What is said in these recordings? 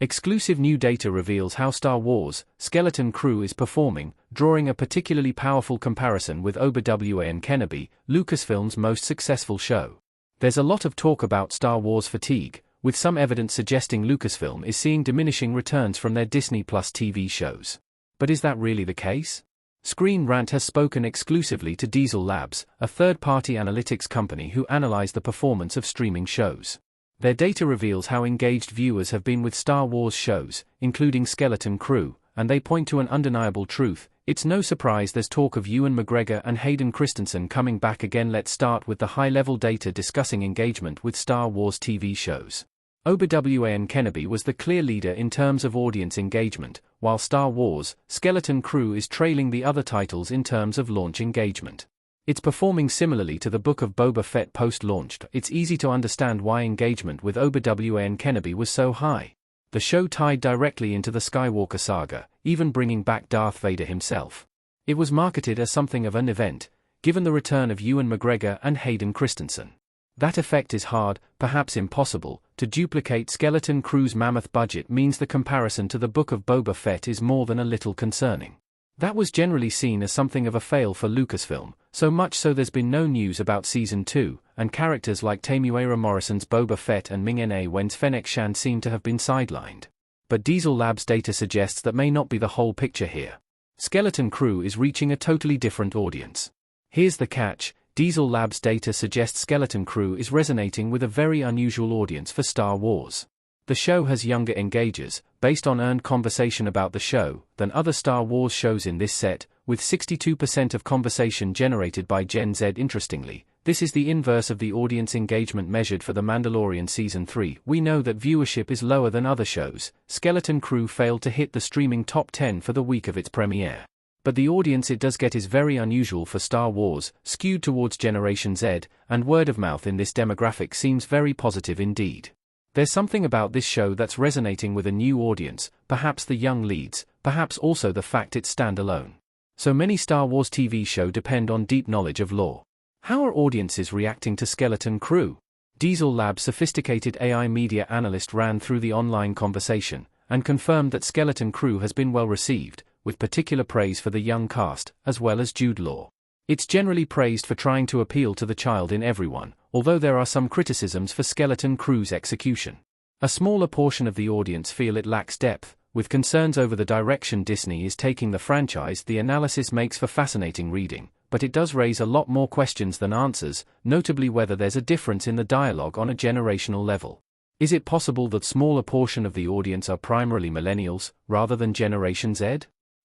Exclusive new data reveals how Star Wars: Skeleton Crew is performing, drawing a particularly powerful comparison with Obi Wan Kenobi, Lucasfilm's most successful show. There's a lot of talk about Star Wars fatigue, with some evidence suggesting Lucasfilm is seeing diminishing returns from their Disney Plus TV shows. But is that really the case? Screen Rant has spoken exclusively to Diesel Labs, a third-party analytics company who analyze the performance of streaming shows. Their data reveals how engaged viewers have been with Star Wars shows, including Skeleton Crew, and they point to an undeniable truth: it's no surprise there's talk of Ewan McGregor and Hayden Christensen coming back again. Let's start with the high-level data discussing engagement with Star Wars TV shows. Obi Wan Kenobi was the clear leader in terms of audience engagement, while Star Wars: Skeleton Crew is trailing the other titles in terms of launch engagement. It's performing similarly to the Book of Boba Fett post-launch. It's easy to understand why engagement with Obi Wan Kenobi was so high. The show tied directly into the Skywalker saga, even bringing back Darth Vader himself. It was marketed as something of an event, given the return of Ewan McGregor and Hayden Christensen. That effect is hard, perhaps impossible, to duplicate. Skeleton Crew's mammoth budget means the comparison to the Book of Boba Fett is more than a little concerning. That was generally seen as something of a fail for Lucasfilm, so much so there's been no news about Season 2, and characters like Temuera Morrison's Boba Fett and Ming-Na Wen's Fennec Shan seem to have been sidelined. But Diesel Labs data suggests that may not be the whole picture here. Skeleton Crew is reaching a totally different audience. Here's the catch: Diesel Labs data suggests Skeleton Crew is resonating with a very unusual audience for Star Wars. The show has younger engagers, based on earned conversation about the show, than other Star Wars shows in this set, with 62% of conversation generated by Gen Z. Interestingly, this is the inverse of the audience engagement measured for The Mandalorian Season 3. We know that viewership is lower than other shows. Skeleton Crew failed to hit the streaming top 10 for the week of its premiere. But the audience it does get is very unusual for Star Wars, skewed towards Generation Z, and word of mouth in this demographic seems very positive indeed. There's something about this show that's resonating with a new audience, perhaps the young leads, perhaps also the fact it's standalone. So many Star Wars TV shows depend on deep knowledge of lore. How are audiences reacting to Skeleton Crew? Diesel Labs' sophisticated AI media analyst ran through the online conversation, and confirmed that Skeleton Crew has been well received, with particular praise for the young cast, as well as Jude Law. It's generally praised for trying to appeal to the child in everyone, although there are some criticisms for Skeleton Crew's execution. A smaller portion of the audience feel it lacks depth, with concerns over the direction Disney is taking the franchise. The analysis makes for fascinating reading, but it does raise a lot more questions than answers, notably whether there's a difference in the dialogue on a generational level. Is it possible that smaller portion of the audience are primarily millennials, rather than Generation Z?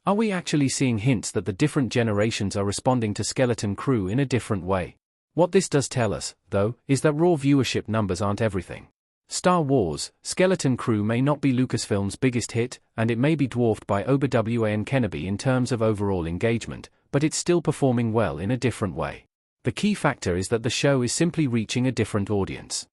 Are we actually seeing hints that the different generations are responding to Skeleton Crew in a different way? What this does tell us, though, is that raw viewership numbers aren't everything. Star Wars: Skeleton Crew may not be Lucasfilm's biggest hit, and it may be dwarfed by Obi Wan Kenobi in terms of overall engagement, but it's still performing well in a different way. The key factor is that the show is simply reaching a different audience.